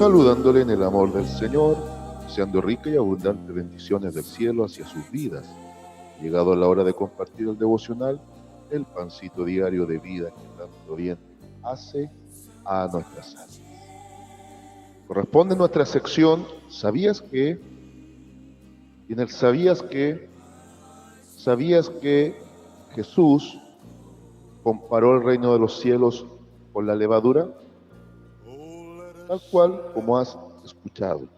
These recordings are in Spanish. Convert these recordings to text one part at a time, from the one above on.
saludándole en el amor del Señor, deseando rica y abundante bendiciones del cielo hacia sus vidas. Llegado a la hora de compartir el devocional, el pancito diario de vida que tanto bien hace a nuestras almas. Corresponde nuestra sección ¿Sabías que? Y en el ¿sabías que Jesús comparó el reino de los cielos con la levadura? Tal cual como has escuchado.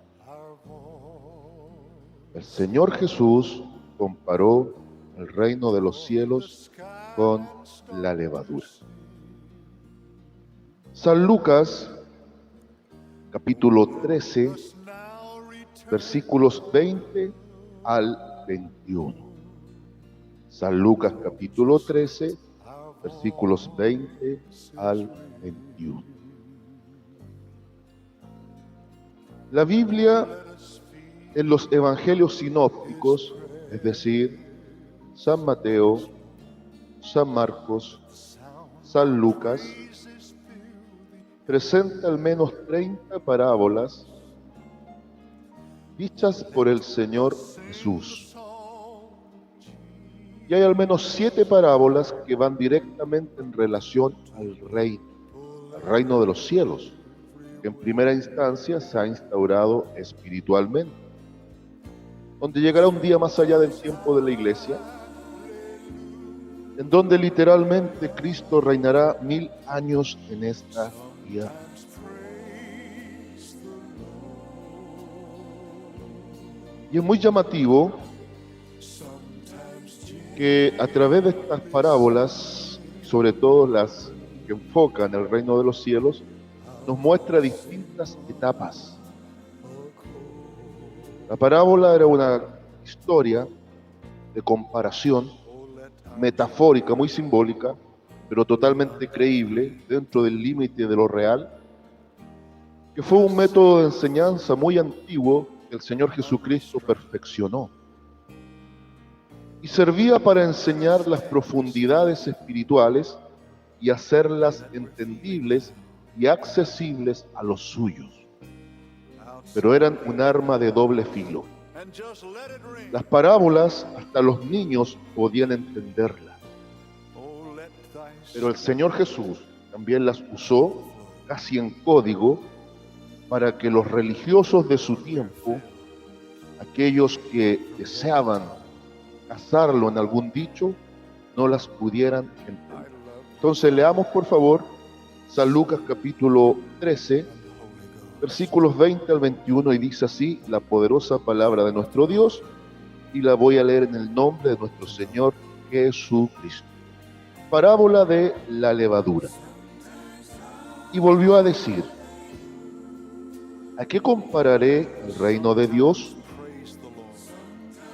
El Señor Jesús comparó el reino de los cielos con la levadura. San Lucas, capítulo 13, versículos 20 al 21. San Lucas, capítulo 13, versículos 20 al 21. La Biblia en los evangelios sinópticos, es decir, San Mateo, San Marcos, San Lucas, presenta al menos 30 parábolas dichas por el Señor Jesús. Y hay al menos 7 parábolas que van directamente en relación al reino de los cielos, que en primera instancia se ha instaurado espiritualmente, donde llegará un día más allá del tiempo de la iglesia, en donde literalmente Cristo reinará 1000 años en esta tierra. Y es muy llamativo que a través de estas parábolas, sobre todo las que enfocan el reino de los cielos, nos muestra distintas etapas. La parábola era una historia de comparación metafórica, muy simbólica, pero totalmente creíble dentro del límite de lo real, que fue un método de enseñanza muy antiguo que el Señor Jesucristo perfeccionó y servía para enseñar las profundidades espirituales y hacerlas entendibles y accesibles a los suyos. Pero eran un arma de doble filo. Las parábolas hasta los niños podían entenderlas, pero el Señor Jesús también las usó casi en código para que los religiosos de su tiempo, aquellos que deseaban casarlo en algún dicho, no las pudieran entender. Entonces leamos por favor San Lucas capítulo 13, versículos 20 al 21, y dice así la poderosa palabra de nuestro Dios, y la voy a leer en el nombre de nuestro Señor Jesucristo. Parábola de la levadura. Y volvió a decir: ¿a qué compararé el reino de Dios?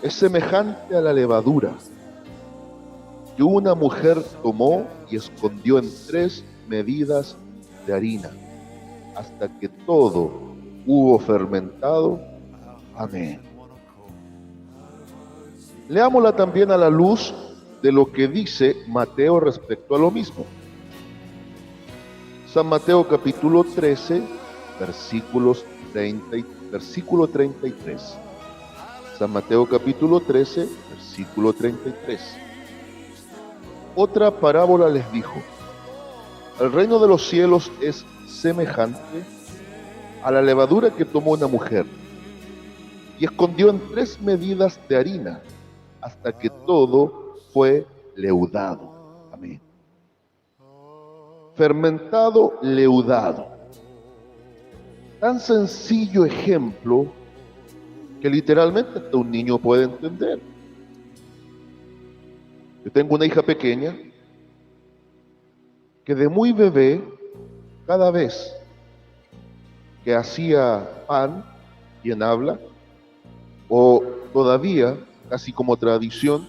Es semejante a la levadura que una mujer tomó y escondió en 3 medidas de harina, hasta que todo hubo fermentado. Amén. Leámosla también a la luz de lo que dice Mateo respecto a lo mismo. San Mateo capítulo 13, versículo 33. San Mateo capítulo 13, versículo 33. Otra parábola les dijo: el reino de los cielos es semejante a la levadura que tomó una mujer y escondió en 3 medidas de harina hasta que todo fue leudado. Amén. Fermentado, leudado. Tan sencillo ejemplo que literalmente hasta un niño puede entender. Yo tengo una hija pequeña que de muy bebé, cada vez que hacía pan, quien habla, o todavía, casi como tradición,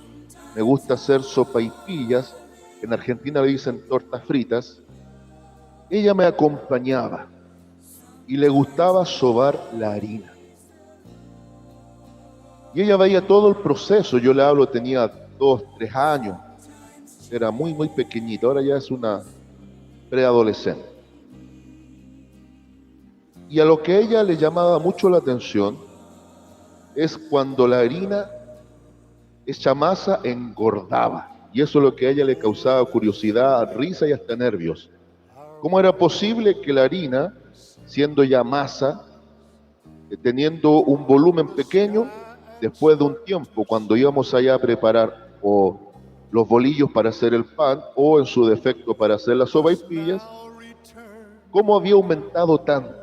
me gusta hacer sopaipillas, en Argentina le dicen tortas fritas, ella me acompañaba y le gustaba sobar la harina. Y ella veía todo el proceso. Yo le hablo, tenía 2, 3 años, era muy pequeñita, ahora ya es una preadolescente. Y a lo que a ella le llamaba mucho la atención es cuando la harina hecha masa engordaba. Y eso es lo que a ella le causaba curiosidad, risa y hasta nervios. ¿Cómo era posible que la harina, siendo ya masa, teniendo un volumen pequeño, después de un tiempo, cuando íbamos allá a preparar o los bolillos para hacer el pan, o en su defecto para hacer las sopaipillas, cómo había aumentado tanto?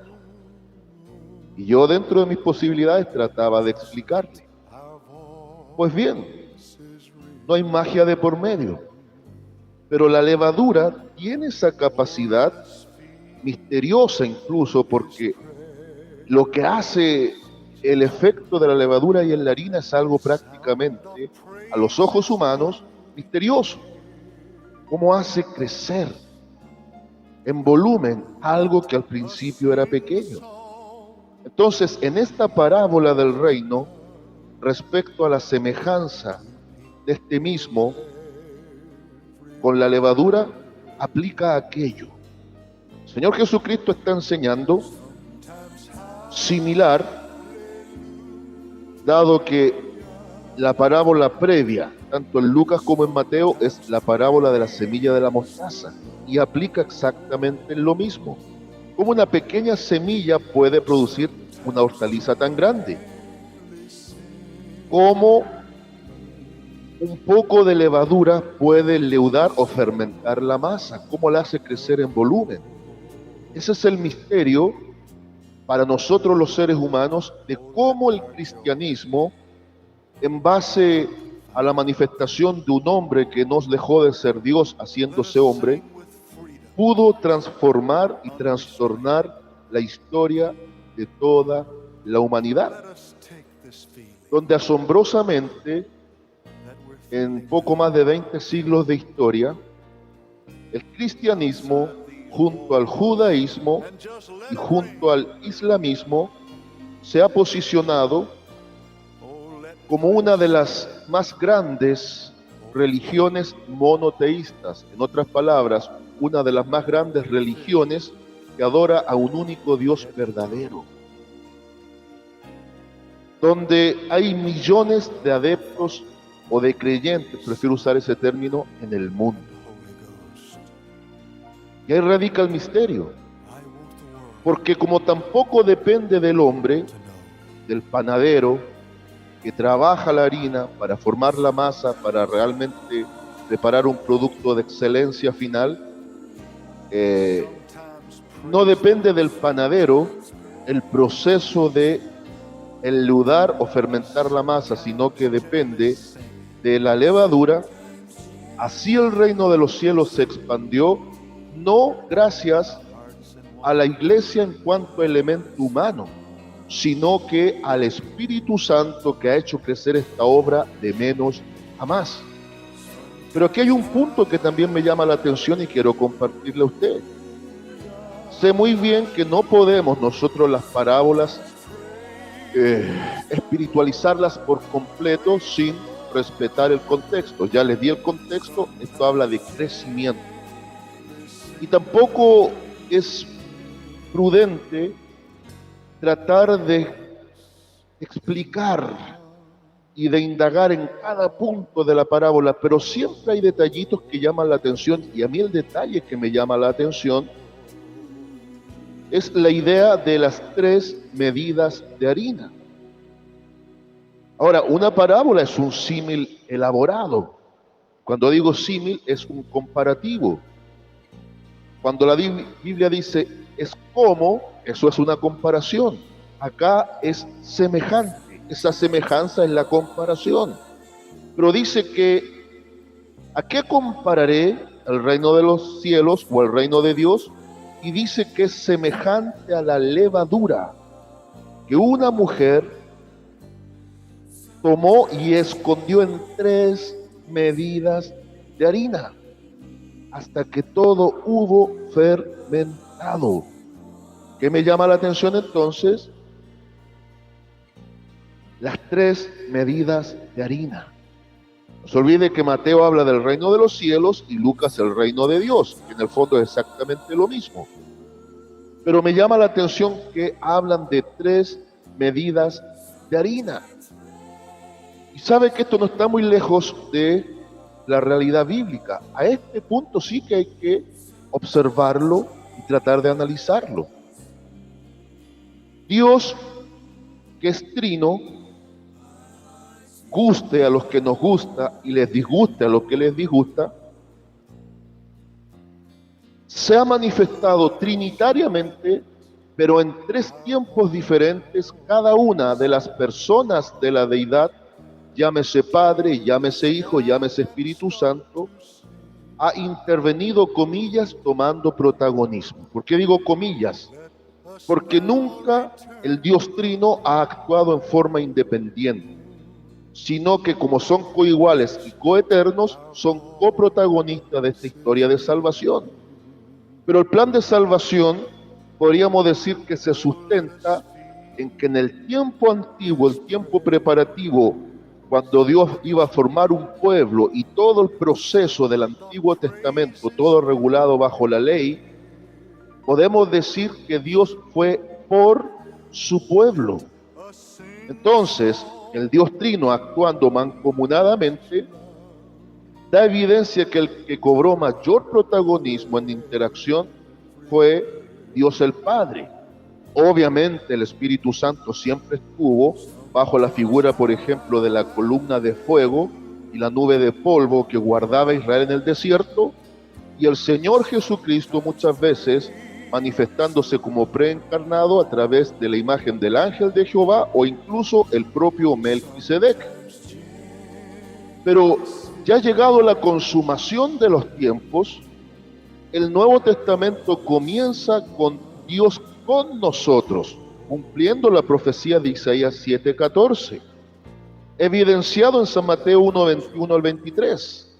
Y yo, dentro de mis posibilidades, trataba de explicarle. Pues bien, no hay magia de por medio, pero la levadura tiene esa capacidad misteriosa incluso, porque lo que hace el efecto de la levadura y en la harina es algo prácticamente, a los ojos humanos, misterioso. ¿Cómo hace crecer en volumen algo que al principio era pequeño? Entonces, en esta parábola del reino, respecto a la semejanza de este mismo con la levadura, aplica aquello. El Señor Jesucristo está enseñando similar, dado que la parábola previa, tanto en Lucas como en Mateo, es la parábola de la semilla de la mostaza, y aplica exactamente lo mismo. ¿Cómo una pequeña semilla puede producir una hortaliza tan grande? ¿Cómo un poco de levadura puede leudar o fermentar la masa? ¿Cómo la hace crecer en volumen? Ese es el misterio para nosotros los seres humanos de cómo el cristianismo, en base a la manifestación de un hombre que nos dejó de ser Dios haciéndose hombre, pudo transformar y trastornar la historia de toda la humanidad, donde asombrosamente, en poco más de 20 siglos de historia, el cristianismo, junto al judaísmo y junto al islamismo, se ha posicionado como una de las más grandes religiones monoteístas. En otras palabras, una de las más grandes religiones que adora a un único Dios verdadero, donde hay millones de adeptos o de creyentes, prefiero usar ese término, en el mundo. Y ahí radica el misterio, porque como tampoco depende del hombre, del panadero que trabaja la harina para formar la masa, para realmente preparar un producto de excelencia final, no depende del panadero el proceso de enludar o fermentar la masa, sino que depende de la levadura. Así el reino de los cielos se expandió, no gracias a la iglesia en cuanto a elemento humano, sino que al Espíritu Santo, que ha hecho crecer esta obra de menos a más. Pero aquí hay un punto que también me llama la atención y quiero compartirle a usted. Sé muy bien que no podemos nosotros las parábolas espiritualizarlas por completo sin respetar el contexto. Ya les di el contexto, esto habla de crecimiento. Y tampoco es prudente tratar de explicar y de indagar en cada punto de la parábola, pero siempre hay detallitos que llaman la atención, y a mí el detalle que me llama la atención es la idea de las 3 medidas de harina. Ahora, una parábola es un símil elaborado. Cuando digo símil, es un comparativo. Cuando la Biblia dice es como, eso es una comparación. Acá es semejante. Esa semejanza es la comparación. Pero dice que, ¿a qué compararé el reino de los cielos o el reino de Dios? Y dice que es semejante a la levadura que una mujer tomó y escondió en 3 medidas de harina, hasta que todo hubo fermentado. ¿Qué me llama la atención entonces? Las 3 medidas de harina. No se olvide que Mateo habla del reino de los cielos y Lucas el reino de Dios, que en el fondo es exactamente lo mismo. Pero me llama la atención que hablan de 3 medidas de harina. Y sabe que esto no está muy lejos de la realidad bíblica. A este punto sí que hay que observarlo y tratar de analizarlo. Dios, que es trino, guste a los que nos gusta y les disguste a los que les disgusta, se ha manifestado trinitariamente, pero en 3 tiempos diferentes. Cada una de las personas de la deidad, llámese Padre, llámese Hijo, llámese Espíritu Santo, ha intervenido, comillas, tomando protagonismo. ¿Por qué digo comillas? Porque nunca el Dios Trino ha actuado en forma independiente, sino que como son coiguales y coeternos, son coprotagonistas de esta historia de salvación. Pero el plan de salvación, podríamos decir que se sustenta en que en el tiempo antiguo, el tiempo preparativo, cuando Dios iba a formar un pueblo y todo el proceso del Antiguo Testamento, todo regulado bajo la ley, podemos decir que Dios fue por su pueblo. Entonces, el Dios Trino actuando mancomunadamente da evidencia que el que cobró mayor protagonismo en interacción fue Dios el Padre. Obviamente el Espíritu Santo siempre estuvo bajo la figura, por ejemplo, de la columna de fuego y la nube de polvo que guardaba a Israel en el desierto, y el Señor Jesucristo muchas veces manifestándose como preencarnado a través de la imagen del ángel de Jehová o incluso el propio Melquisedec. Pero ya llegado la consumación de los tiempos, el Nuevo Testamento comienza con Dios con nosotros, cumpliendo la profecía de Isaías 7:14, evidenciado en San Mateo 1:21 al 23.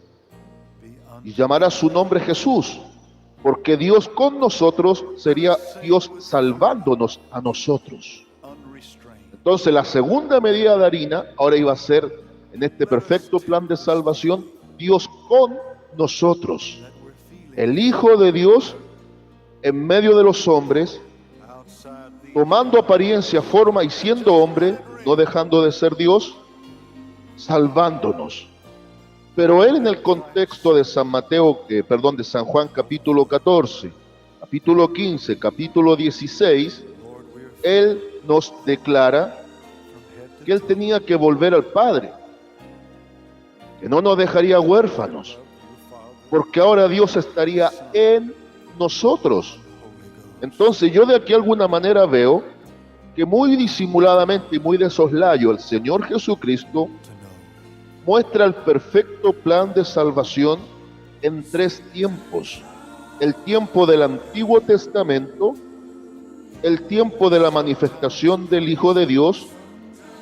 Y llamará su nombre Jesús, porque Dios con nosotros sería Dios salvándonos a nosotros. Entonces la segunda medida de harina ahora iba a ser, en este perfecto plan de salvación, Dios con nosotros. El Hijo de Dios en medio de los hombres, tomando apariencia, forma y siendo hombre, no dejando de ser Dios, salvándonos. Pero él, en el contexto de de San Juan capítulo 14, capítulo 15, capítulo 16, él nos declara que él tenía que volver al Padre, que no nos dejaría huérfanos, porque ahora Dios estaría en nosotros. Entonces yo de aquí de alguna manera veo que muy disimuladamente y muy de soslayo el Señor Jesucristo muestra el perfecto plan de salvación en 3 tiempos: el tiempo del Antiguo Testamento, el tiempo de la manifestación del Hijo de Dios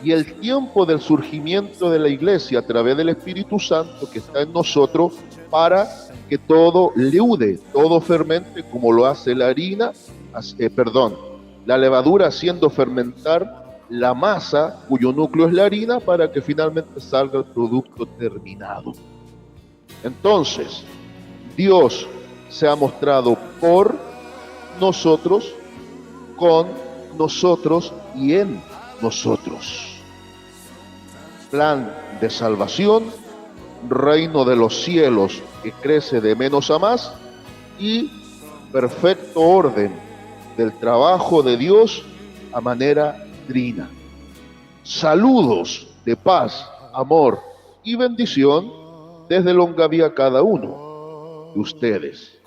y el tiempo del surgimiento de la Iglesia a través del Espíritu Santo que está en nosotros, para que todo leude, todo fermente, como lo hace la la levadura haciendo fermentar la masa cuyo núcleo es la harina, para que finalmente salga el producto terminado. Entonces, Dios se ha mostrado por nosotros, con nosotros y en nosotros. Plan de salvación, reino de los cielos que crece de menos a más y perfecto orden del trabajo de Dios a manera trina. Saludos de paz, amor y bendición desde Longaví a cada uno de ustedes.